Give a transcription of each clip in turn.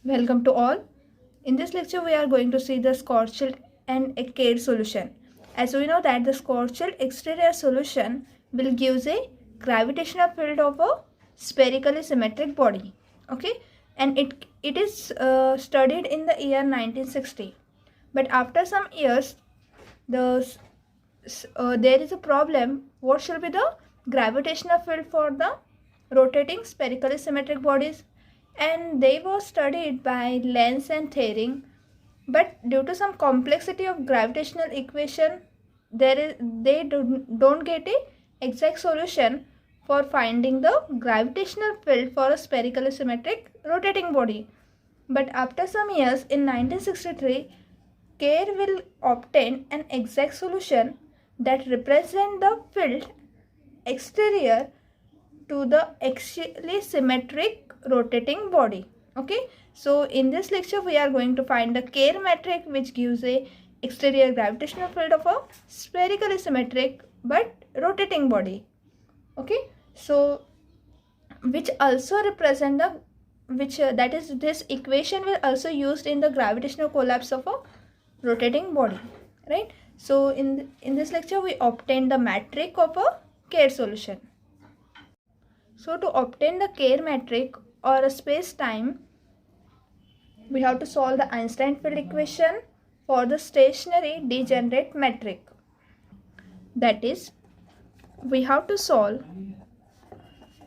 Welcome to all. In this lecture, we are going to see the Schwarzschild and a Kerr solution. As we know that the Schwarzschild exterior solution will give a gravitational field of a spherically symmetric body. Okay, and it is studied in the year 1960. But after some years, there is a problem. What should be the gravitational field for the rotating spherically symmetric bodies? And they were studied by Lenz and Thering, but due to some complexity of gravitational equation, they don't get a exact solution for finding the gravitational field for a spherically symmetric rotating body. But after some years, in 1963, Kerr will obtain an exact solution that represent the field exterior to the axially symmetric rotating body. Okay, so in this lecture we are going to find the Kerr metric, which gives a exterior gravitational field of a spherically symmetric but rotating body. Okay, so which also represent the that is, this equation will also used in the gravitational collapse of a rotating body, right? So in this lecture we obtain the metric of a Kerr solution. So to obtain the Kerr metric or a space-time, we have to solve the Einstein field equation for the stationary degenerate metric. That is, we have to solve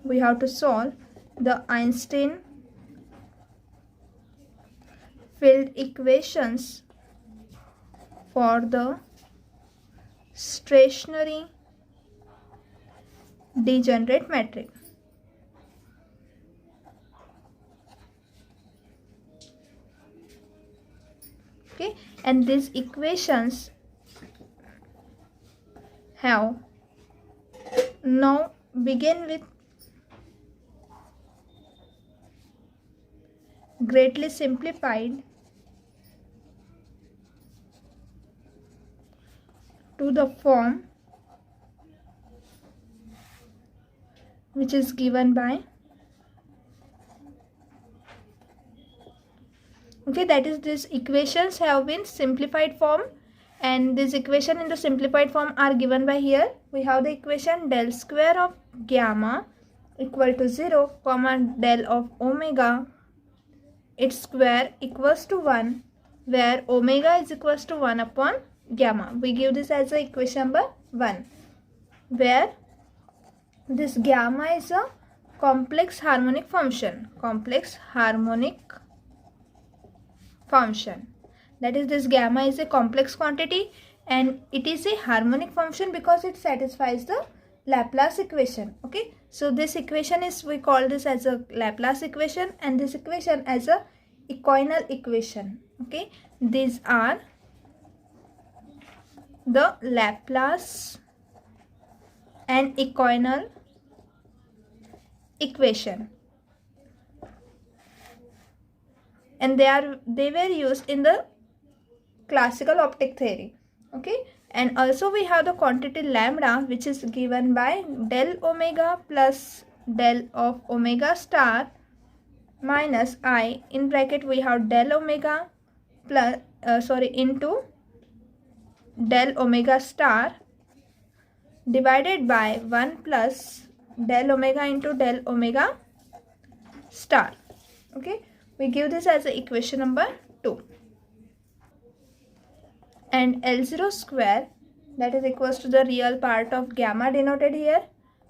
the Einstein field equations for the stationary degenerate metric. Okay, and these equations have now begin with greatly simplified to the form which is given by, okay, that is, these equations have been simplified form, and this equation in the simplified form are given by here. We have the equation del square of gamma equal to 0 comma del of omega its square equals to 1, where omega is equals to 1 upon gamma. We give this as a equation number 1, where this gamma is a complex harmonic function. That is, this gamma is a complex quantity and it is a harmonic function because it satisfies the Laplace equation. Okay, so this equation is, we call this as a Laplace equation, and this equation as a equinal equation. Okay, these are the Laplace and equinal equation, and they were used in the classical optic theory. Okay, and also we have the quantity lambda, which is given by del omega plus del of omega star minus I, in bracket we have del omega plus into del omega star divided by 1 plus del omega into del omega star. Okay, we give this as a equation number 2. And L0 square, that is equals to the real part of gamma denoted here.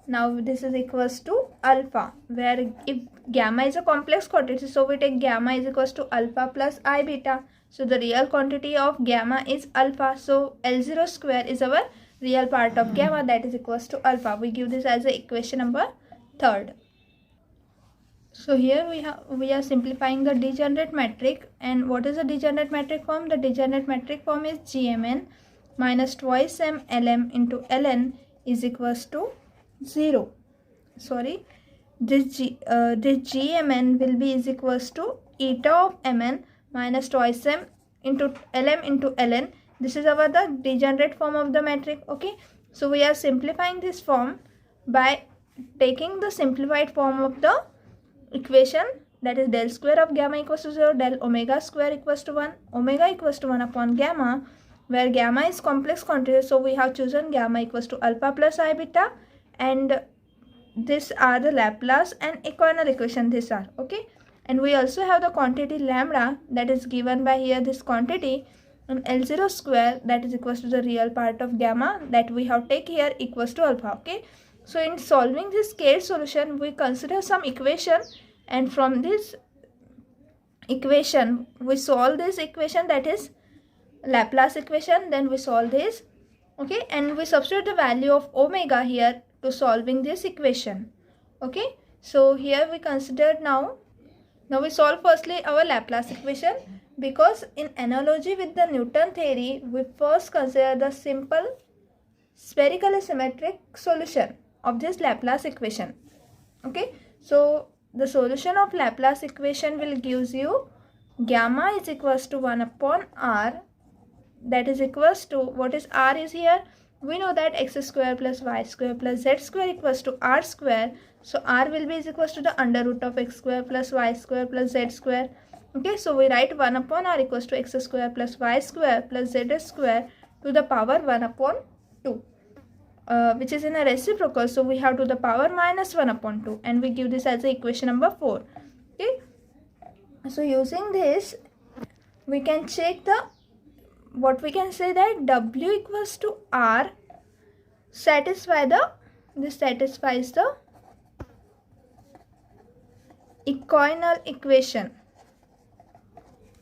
Now this is equals to alpha, where if gamma is a complex quantity, so we take gamma is equals to alpha plus I beta. So the real quantity of gamma is alpha, so L0 square is our real part of gamma, that is equals to alpha. We give this as a equation number 3. So here we are simplifying the degenerate metric. And what is the degenerate metric form? The degenerate metric form is Gmn minus twice m Lm into Ln is equals to 0. This Gmn will be is equals to eta of mn minus twice m into Lm into Ln. This is our the degenerate form of the metric. Okay, so we are simplifying this form by taking the simplified form of the equation that is del square of gamma equals to 0, del omega square equals to 1, omega equals to 1 upon gamma, where gamma is complex quantity, so we have chosen gamma equals to alpha plus I beta, and these are the Laplace and equivalent equation, these are, okay. And we also have the quantity lambda that is given by here this quantity, and L0 square that is equals to the real part of gamma that we have take here equals to alpha, okay. So in solving this scale solution, we consider some equation, and from this equation we solve this equation, that is Laplace equation, then we solve this, okay, and we substitute the value of omega here to solving this equation, okay. So here we consider now we solve firstly our Laplace equation, because in analogy with the Newton theory, we first consider the simple spherically symmetric solution of this Laplace equation, okay. So the solution of Laplace equation will gives you gamma is equals to 1 upon r, that is equals to, what is r is here, we know that x square plus y square plus z square equals to r square. So r will be is equals to the under root of x square plus y square plus z square, okay. So we write 1 upon r equals to x square plus y square plus z square to the power 1 upon 2, which is in a reciprocal, so we have to the power minus 1 upon 2, and we give this as a equation number 4, okay. So using this we can check the, what we can say, that w equals to r satisfies the equivalent equation,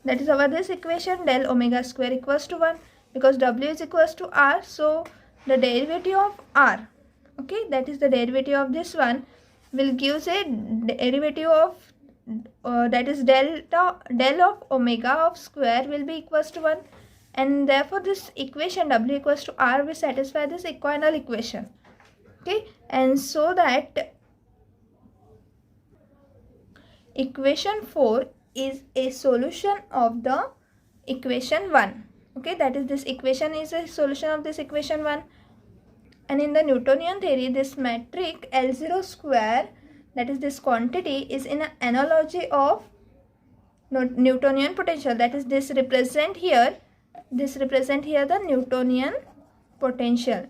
that is our this equation del omega square equals to 1, because w is equals to r, so the derivative of r, okay, that is the derivative of this one will gives a derivative of that is del of omega of square will be equals to 1, and therefore this equation w equals to r will satisfy this equivalent equation, okay. And so that equation 4 is a solution of the equation 1, okay, that is this equation is a solution of this equation 1. And in the Newtonian theory, this metric L0 square, that is this quantity, is in an analogy of Newtonian potential, that is this represent here the Newtonian potential,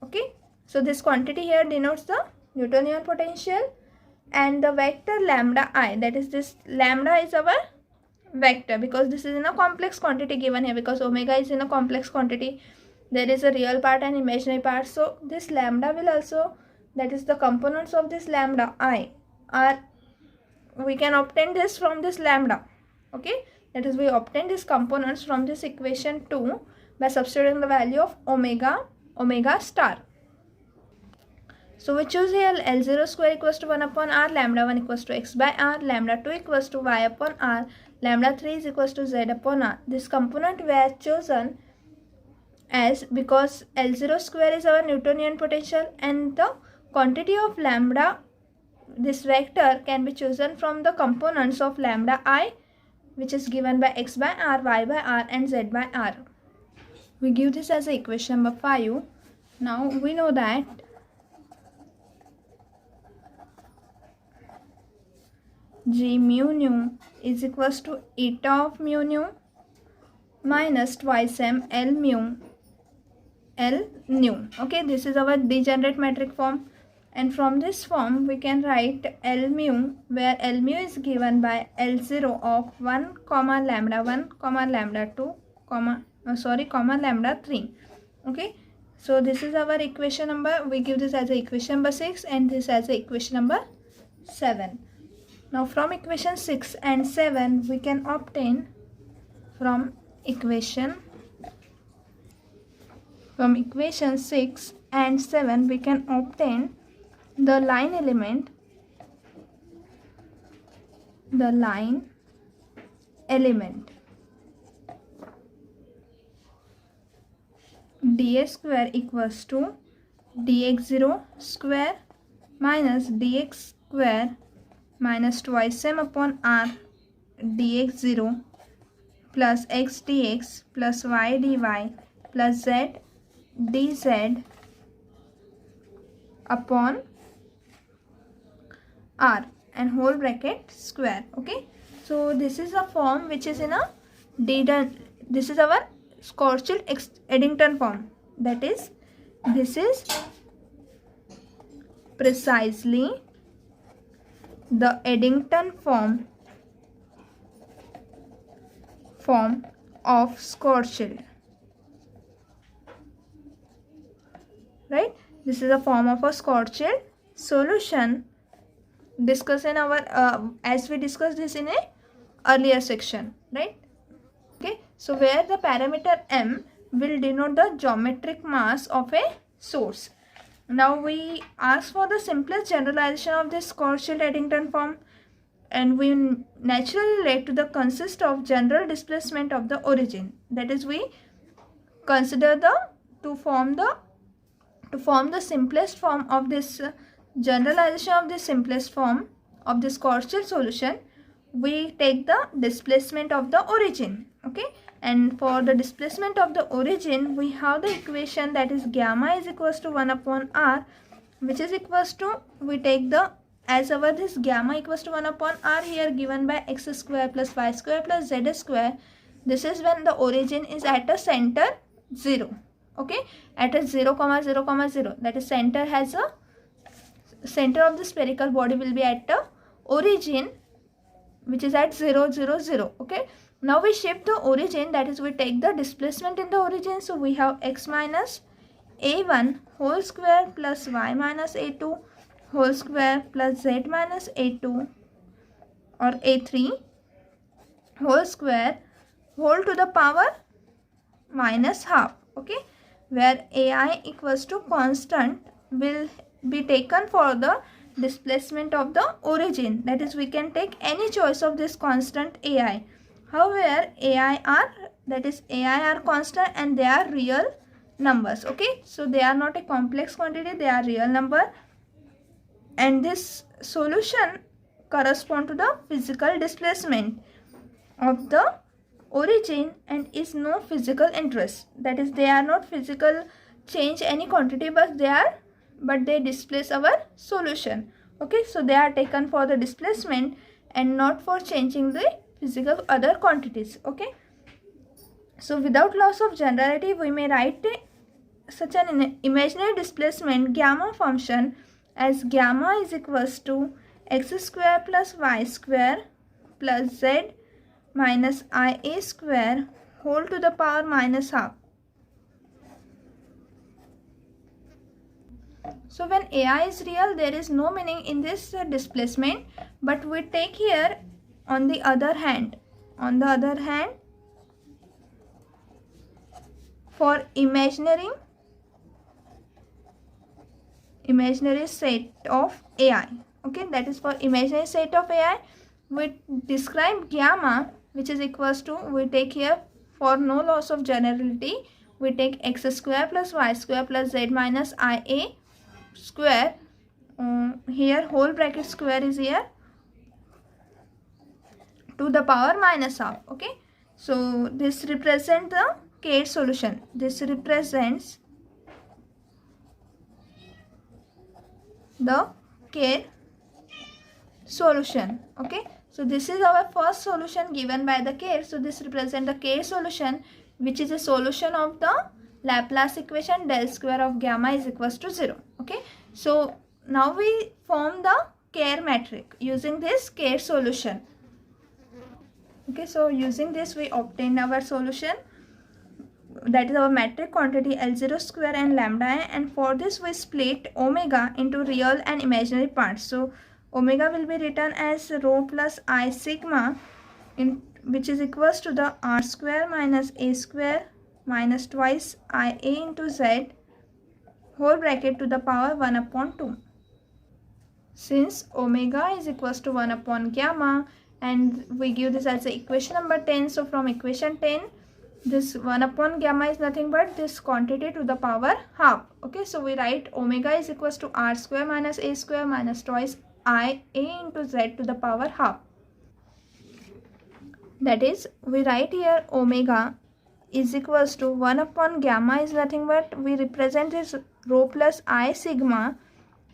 okay. So this quantity here denotes the Newtonian potential, and the vector lambda I, that is this lambda is our vector, because this is in a complex quantity given here, because omega is in a complex quantity, there is a real part and imaginary part, so this lambda will also, that is the components of this lambda I are, we can obtain this from this lambda, okay, that is we obtain these components from this equation 2 by substituting the value of omega star. So we choose here L0 square equals to 1 upon r, lambda 1 equals to x by r, lambda 2 equals to y upon r, lambda 3 is equals to z upon r. This component were chosen as because L0 square is our Newtonian potential, and the quantity of lambda, this vector, can be chosen from the components of lambda I, which is given by x by r, y by r, and z by r. We give this as a equation number 5. Now we know that G mu nu is equals to eta of mu nu minus twice m L nu. Okay, this is our degenerate metric form, and from this form we can write L mu, where L mu is given by L0 of 1 comma lambda 1 comma lambda 2 comma lambda 3. Okay, so this is our equation number, we give this as a equation number 6 and this as a equation number 7. Now from equation 6 and 7 we can obtain from equation 6 and 7 we can obtain the line element dx square equals to dx0 square minus dx square minus twice m upon r dx0 plus x dx plus y dy plus z dz upon r, and whole bracket square. Okay, so this is a form which is in a this is our Schwarzschild-Eddington form. That is, this is precisely the Eddington form of Schwarzschild. Right, this is a form of a Schwarzschild solution discussed in our as we discussed this in a earlier section, right? Okay, so where the parameter m will denote the geometric mass of a source. Now we ask for the simplest generalization of this Schwarzschild-Eddington form, and we naturally relate to the consist of general displacement of the origin. That is, we consider to form the simplest form of this generalization of the simplest form of this Schwarzschild solution, we take the displacement of the origin. Okay, and for the displacement of the origin, we have the equation that is gamma is equals to 1 upon r, which is equals to, we take the as our this gamma equals to 1 upon r here given by x square plus y square plus z square. This is when the origin is at a center 0. Okay, at a 0, 0, 0, that is center has a center of the spherical body will be at the origin which is at 0, 0, 0. Okay, now we shift the origin, that is we take the displacement in the origin. So we have x minus a1 whole square plus y minus a2 whole square plus z minus a2 or a3 whole square whole to the power minus half. Okay, where ai equals to constant will be taken for the displacement of the origin. That is, we can take any choice of this constant ai. However, ai are constant and they are real numbers. Okay, so they are not a complex quantity, they are real number, and this solution correspond to the physical displacement of the origin and is no physical interest. That is, they are not physical change any quantity, but they displace our solution. Okay, so they are taken for the displacement and not for changing the physical other quantities. Okay, so without loss of generality, we may write such an imaginary displacement gamma function as gamma is equals to x square plus y square plus z minus ia square whole to the power minus half. So when ai is real, there is no meaning in this displacement, but we take here on the other hand for imaginary set of ai. Okay, that is for imaginary set of ai, we describe gamma which is equals to, we take here for no loss of generality, we take x square plus y square plus z minus ia square, here whole bracket square is here, to the power minus half. Okay, so this represents the Kerr solution. This represents the Kerr solution. Okay, so this is our first solution given by the Kerr. So this represents the Kerr solution, which is a solution of the Laplace equation del square of gamma is equals to 0. Okay, so now we form the Kerr matrix using this Kerr solution. Okay, so using this we obtain our solution, that is our metric quantity L0 square and lambda I, and for this we split omega into real and imaginary parts. So omega will be written as rho plus I sigma, which is equals to the r square minus a square minus twice ia into z whole bracket to the power 1 upon 2. Since omega is equals to 1 upon gamma, and we give this as the equation number 10, so from equation 10 this 1 upon gamma is nothing but this quantity to the power half. Okay, so we write omega is equals to r square minus a square minus twice ia into z to the power half. That is, we write here omega is equals to 1 upon gamma is nothing but we represent this rho plus I sigma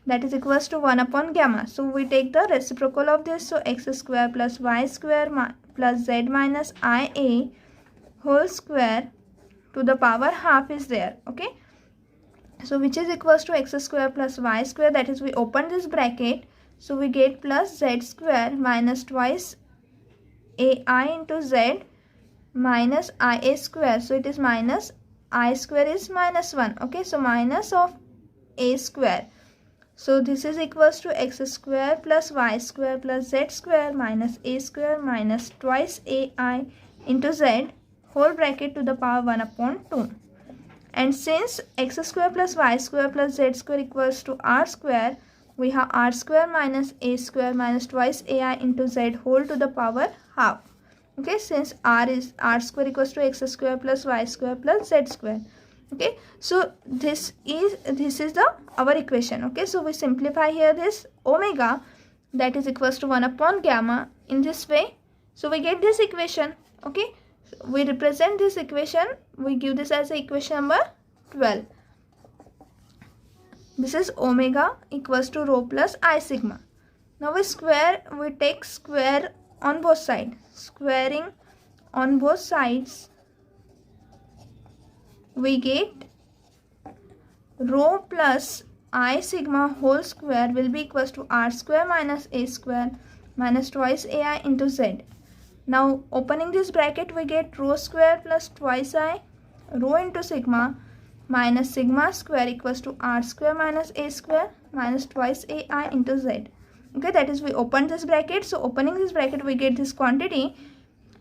that is equals to 1 upon gamma. So we take the reciprocal of this. So x square plus y square plus z minus ia whole square to the power half is there. Okay. So which is equals to x square plus y square, that is we open this bracket. So we get plus z square minus twice ai into z minus ia square. So it is minus I square is minus 1. Okay. So minus of a square. So this is equals to x square plus y square plus z square minus a square minus twice ai into z whole bracket to the power 1 upon 2. And since x square plus y square plus z square equals to r square, we have r square minus a square minus twice ai into z whole to the power half. Okay, since r square equals to x square plus y square plus z square. Okay, so this is the our equation. Okay, so we simplify here this omega, that is equals to 1 upon gamma in this way. So we get this equation. Okay, so we represent this equation, we give this as equation number 12. This is omega equals to rho plus I sigma. Now we take square on both sides. Squaring on both sides, we get rho plus I sigma whole square will be equals to r square minus a square minus twice ai into z. Now opening this bracket, we get rho square plus twice I rho into sigma minus sigma square equals to r square minus a square minus twice ai into z. Okay, that is we open this bracket. So opening this bracket, we get this quantity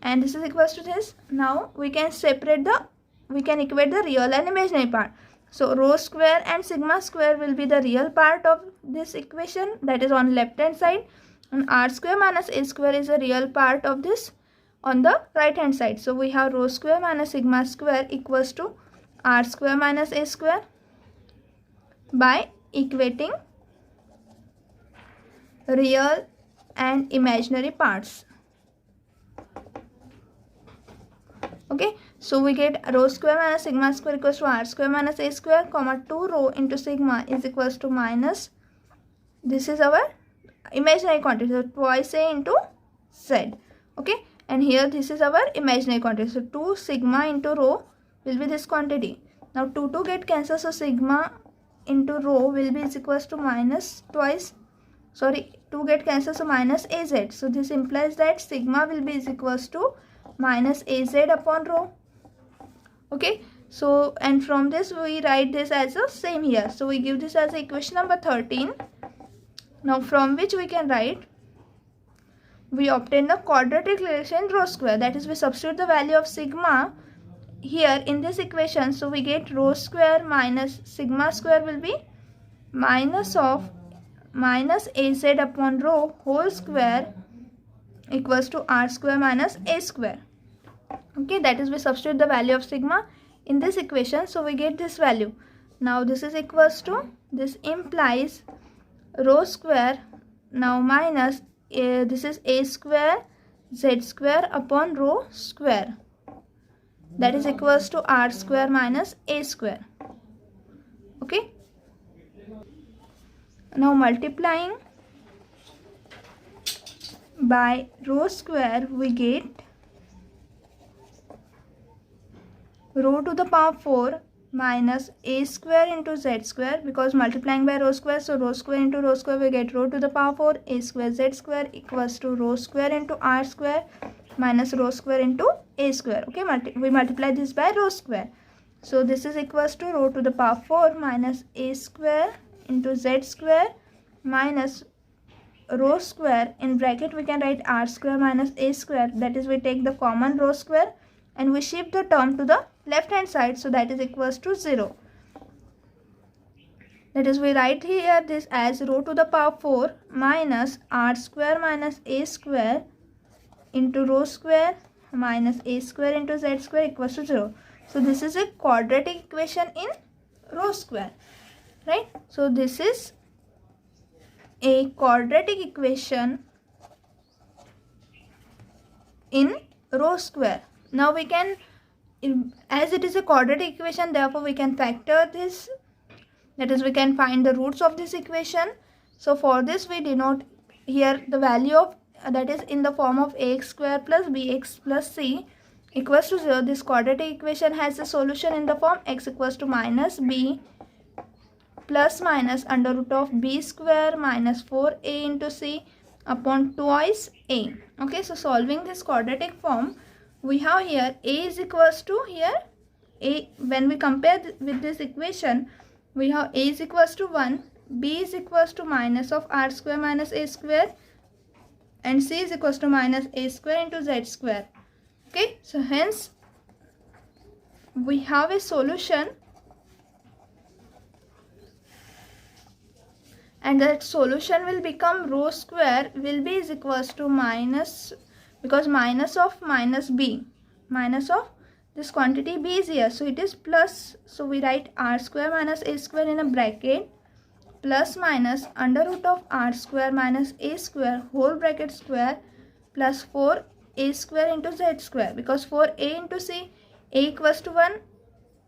and this is equals to this. Now we can equate the real and imaginary part. So rho square and sigma square will be the real part of this equation, that is on left hand side, and r square minus a square is a real part of this on the right hand side. So we have rho square minus sigma square equals to r square minus a square by equating real and imaginary parts. Okay, so we get rho square minus sigma square equals to r square minus a square comma 2 rho into sigma is equals to minus, this is our imaginary quantity, so twice a into z. Okay, and here this is our imaginary quantity, so 2 sigma into rho will be this quantity. Now 2 get cancelled, so sigma into rho will be equals to minus twice, sorry, 2 get cancelled, so minus az. So this implies that sigma will be equals to minus az upon rho. Okay, so and from this we write this as the same here. So we give this as equation number 13. Now from which we can write, we obtain the quadratic relation rho square, that is we substitute the value of sigma here in this equation. So we get rho square minus sigma square will be minus of minus az upon rho whole square equals to r square minus a square. Okay, that is we substitute the value of sigma in this equation, so we get this value. Now this is equals to, this implies rho square now minus this is a square z square upon rho square, that is equals to r square minus a square. Okay, now multiplying by rho square, we get rho to the power 4 minus a square into z square, because multiplying by rho square, so rho square into rho square, we get rho to the power 4 a square z square equals to rho square into r square minus rho square into a square. Okay, we multiply this by rho square, so this is equals to rho to the power 4 minus a square into z square minus rho square, in bracket we can write r square minus a square, that is we take the common rho square and we shift the term to the left hand side, so that is equals to 0. That is we write here this as rho to the power 4 minus r square minus a square into rho square minus a square into z square equals to 0. So this is a quadratic equation in rho square, right? So this is a quadratic equation in rho square. Now we can, as it is a quadratic equation, therefore we can factor this that is we can find the roots of this equation. So for this we denote here the value of that is in the form of ax square plus bx plus c equals to 0. This quadratic equation has a solution in the form x equals to minus b plus minus under root of b square minus 4a into c upon twice a. Okay, so solving this quadratic form, we have here a is equals to here a, when we compare with this equation, we have a is equals to 1, b is equals to minus of r square minus a square, and c is equals to minus a square into z square. Okay, so hence we have a solution, and that solution will become rho square will be is equals to minus, because minus of minus b, minus of this quantity b is here, so it is plus, so we write r square minus a square in a bracket plus minus under root of r square minus a square whole bracket square plus 4a square into z square, because for a into c, a equals to 1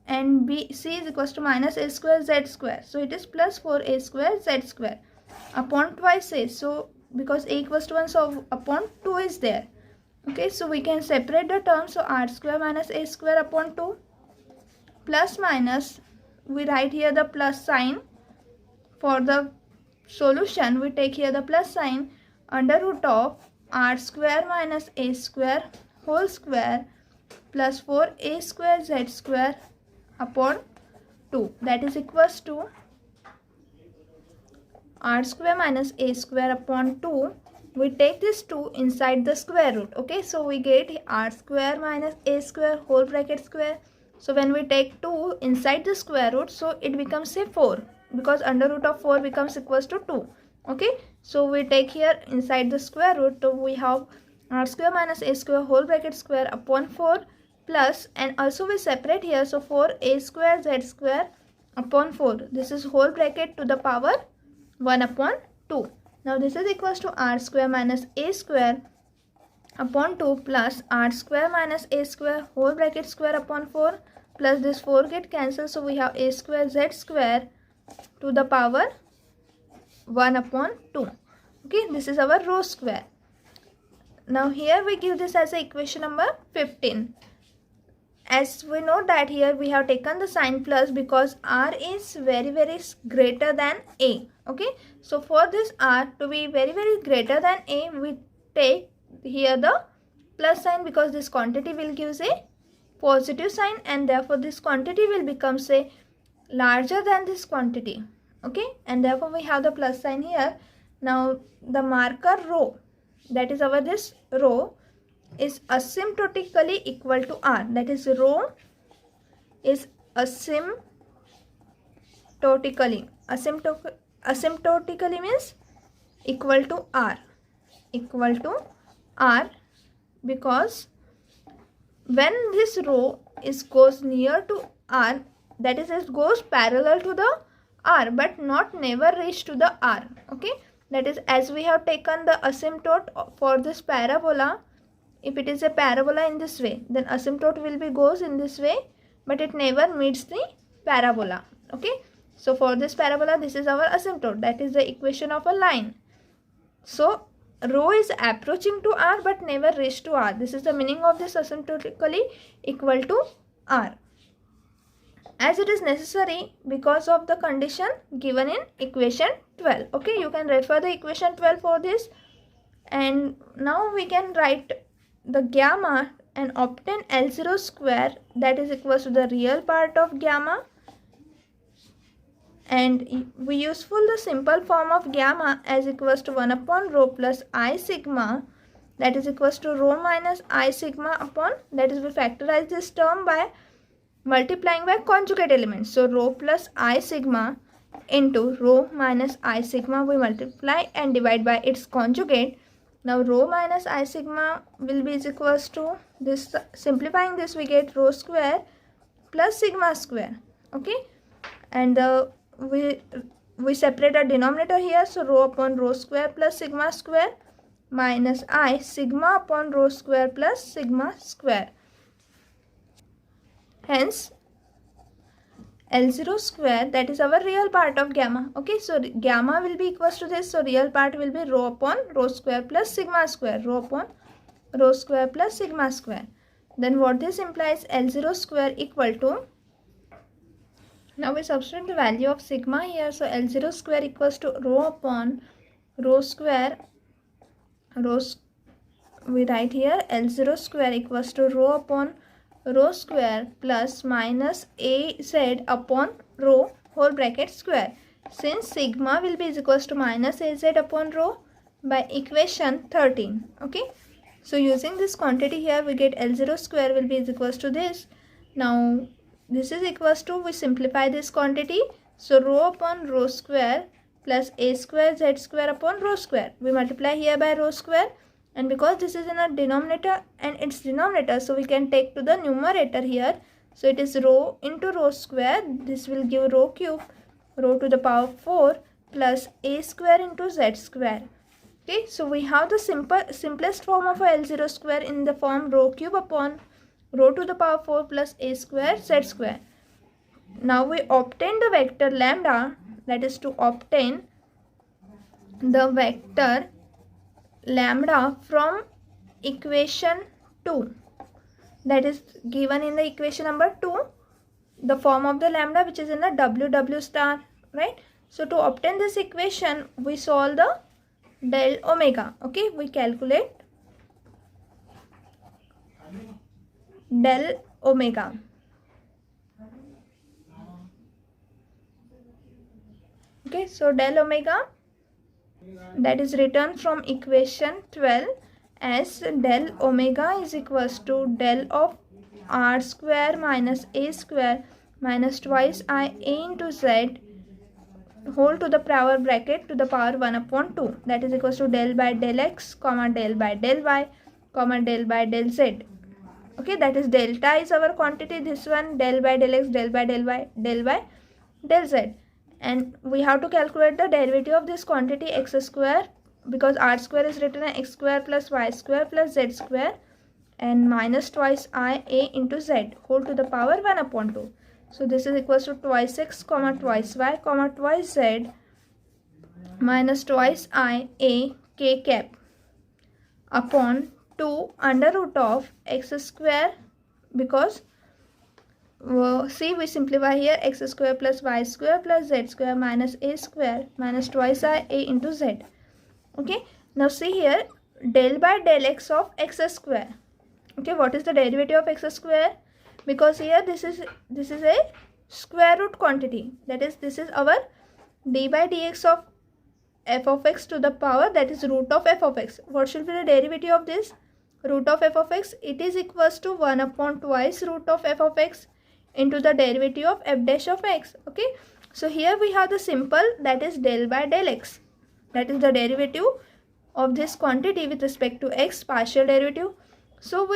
and b c is equals to minus a square z square, so it is plus 4a square z square upon twice a, so because a equals to 1, so upon 2 is there. Okay, so we can separate the terms, so r square minus a square upon 2 plus minus, we write here the plus sign. For the solution we take here the plus sign under root of r square minus a square whole square plus 4a square z square upon 2, that is equals to r square minus a square upon 2. We take this 2 inside the square root. Okay, so we get r square minus a square whole bracket square. So when we take 2 inside the square root, so it becomes say 4, because under root of 4 becomes equals to 2. Okay, so we take here inside the square root, so we have r square minus a square whole bracket square upon 4 plus, and also we separate here, so 4a square z square upon 4, this is whole bracket to the power 1 upon 2. Now this is equals to r square minus a square upon 2 plus r square minus a square whole bracket square upon 4 plus this 4 get cancelled, so we have a square z square to the power 1 upon 2. Okay, this is our rho square. Now here we give this as a equation number 15. As we know that here we have taken the sign plus because r is very greater than a. Okay, so for this r to be very greater than a, we take here the plus sign, because this quantity will give a positive sign, and therefore this quantity will become say larger than this quantity. Okay, and therefore we have the plus sign here. Now the marker rho, that is our this rho, is asymptotically equal to r, that is rho is asymptotically means equal to r, because when this rho is goes near to r, that is it goes parallel to the r but not never reach to the r. Okay, that is as we have taken the asymptote for this parabola. If it is a parabola in this way, then asymptote will be goes in this way, but it never meets the parabola. Okay, so for this parabola, this is our asymptote, that is the equation of a line. So rho is approaching to r but never reach to r. This is the meaning of this asymptotically equal to r, as it is necessary because of the condition given in equation 12. Okay, you can refer the equation 12 for this. And now we can write the gamma and obtain L0 square, that is equals to the real part of gamma, and we useful the simple form of gamma as equals to 1 upon rho plus I sigma, that is equals to rho minus I sigma upon, that is we factorize this term by multiplying by conjugate elements. So rho plus I sigma into rho minus I sigma, we multiply and divide by its conjugate. Now rho minus I sigma will be equals to this, simplifying this we get rho square plus sigma square. Okay, and we separate a denominator here, so rho upon rho square plus sigma square minus I sigma upon rho square plus sigma square. Hence L0 square, that is our real part of gamma. Okay, so gamma will be equals to this. So real part will be rho upon rho square plus sigma square. Rho upon rho square plus sigma square. Then what this implies, L0 square equal to, now we substitute the value of sigma here. So L0 square equals to rho upon rho square. We write here L0 square equals to rho upon rho square plus minus az upon rho whole bracket square. Since sigma will be equals to minus az upon rho by equation 13. Okay. So using this quantity here, we get L0 square will be equals to this. Now this is equals to, we simplify this quantity. So rho upon rho square plus a square z square upon rho square. We multiply here by rho square. And because this is in a denominator and its denominator, so we can take to the numerator here. So it is rho into rho square. This will give rho cube, rho to the power 4 plus a square into z square. Okay, so we have the simplest form of a L0 square in the form rho cube upon rho to the power 4 plus a square z square. Now we obtain the vector lambda, that is to obtain the vector lambda from equation 2, that is given in the equation number 2, the form of the lambda which is in the w star, right? So to obtain this equation, we solve the del omega. Okay, we calculate del omega. Okay, so del omega, that is written from equation 12 as del omega is equals to del of r square minus a square minus twice I a into z whole to the power bracket to the power 1 upon 2, that is equals to del by del x comma del by del y comma del by del z. Okay, that is delta is our quantity, this one del by del x, del by del y, del by del z. And we have to calculate the derivative of this quantity x square, because r square is written as x square plus y square plus z square and minus twice I a into z whole to the power 1 upon 2. So this is equals to twice x comma twice y comma twice z minus twice I a k cap upon 2 under root of x square, because see, we simplify here x square plus y square plus z square minus a square minus twice I a into z. Okay, now see here del by del x of x square. Okay, what is the derivative of x square? Because here this is a square root quantity, that is this is our d by dx of f of x to the power, that is root of f of x. What should be the derivative of this? Root of f of x, it is equals to 1 upon twice root of f of x into the derivative of f dash of x. Okay, so here we have the simple, that is del by del x, that is the derivative of this quantity with respect to x, partial derivative. So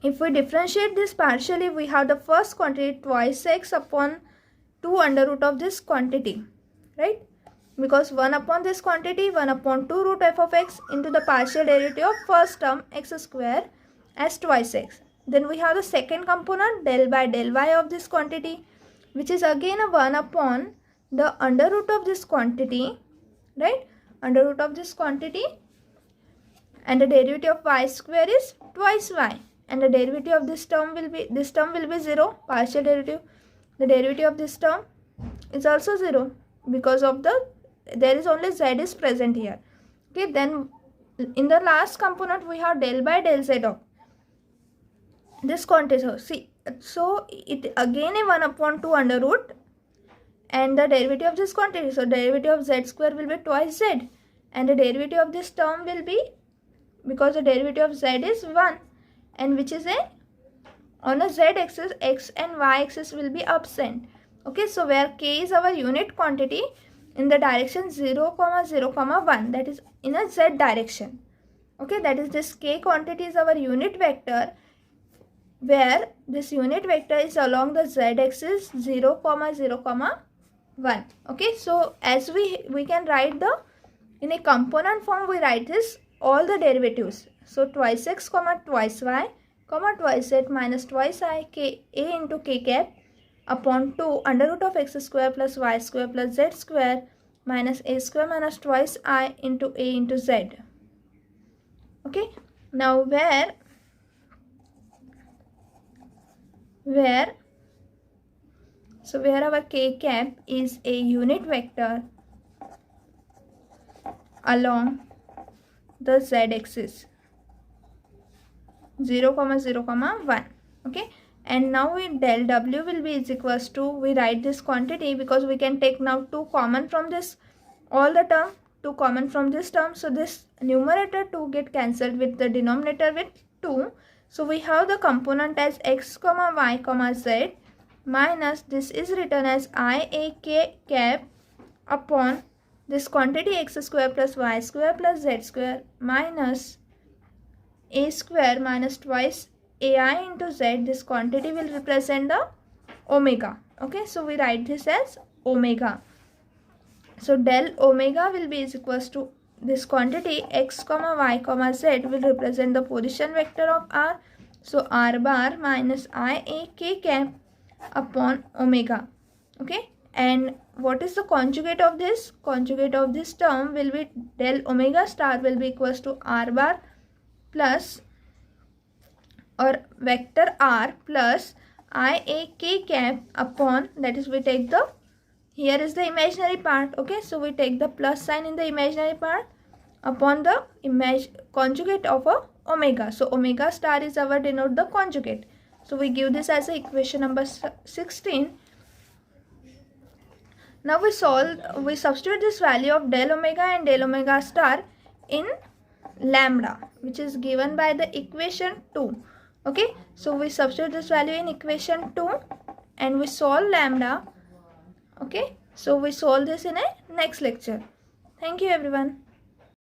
if we differentiate this partially, we have the first quantity twice x upon 2 under root of this quantity, right? Because 1 upon this quantity, 1 upon 2 root f of x into the partial derivative of first term x square as twice x. Then we have the second component del by del y of this quantity, which is again a 1 upon the under root of this quantity, right? Under root of this quantity, and the derivative of y square is twice y, and the derivative of this term will be 0, partial derivative. The derivative of this term is also 0 because of there is only z is present here. Okay, then in the last component we have del by del z of this quantity. So see, so it again a 1 upon 2 under root and the derivative of this quantity. So derivative of z square will be twice z, and the derivative of this term will be, because the derivative of z is 1, and which is on a z axis, x and y axis will be absent. Okay, so where k is our unit quantity in the direction 0, 0, 1, that is in a z direction. Okay, that is this k quantity is our unit vector, where this unit vector is along the z axis 0, 0, 1. Okay, so as we can write the, in a component form we write this all the derivatives. So twice x comma twice y comma twice z minus twice I k a into k cap upon 2 under root of x square plus y square plus z square minus a square minus twice I into a into z. Okay, now where our k cap is a unit vector along the z axis 0, 0, 1. Okay, and now del w will be is equals to, we write this quantity because we can take now 2 common from this, all the term 2 common from this term, so this numerator 2 get cancelled with the denominator with 2. So we have the component as x comma y comma z minus this is written as I a k cap upon this quantity x square plus y square plus z square minus a square minus twice ai into z. This quantity will represent the omega. Okay, so we write this as omega. So del omega will be is equals to this quantity x comma y comma z will represent the position vector of r. So r bar minus I a k cap upon omega. Okay, and what is the conjugate of this? Conjugate of this term will be del omega star will be equals to r bar plus or vector r plus I a k cap upon, that is we take the, here is the imaginary part. Okay, so we take the plus sign in the imaginary part upon the conjugate of a omega. So omega star is our denote the conjugate. So we give this as a equation number 16. Now we substitute this value of del omega and del omega star in lambda, which is given by the equation 2. Okay, so we substitute this value in equation 2 and we solve lambda. Okay, so we solve this in a next lecture. Thank you everyone.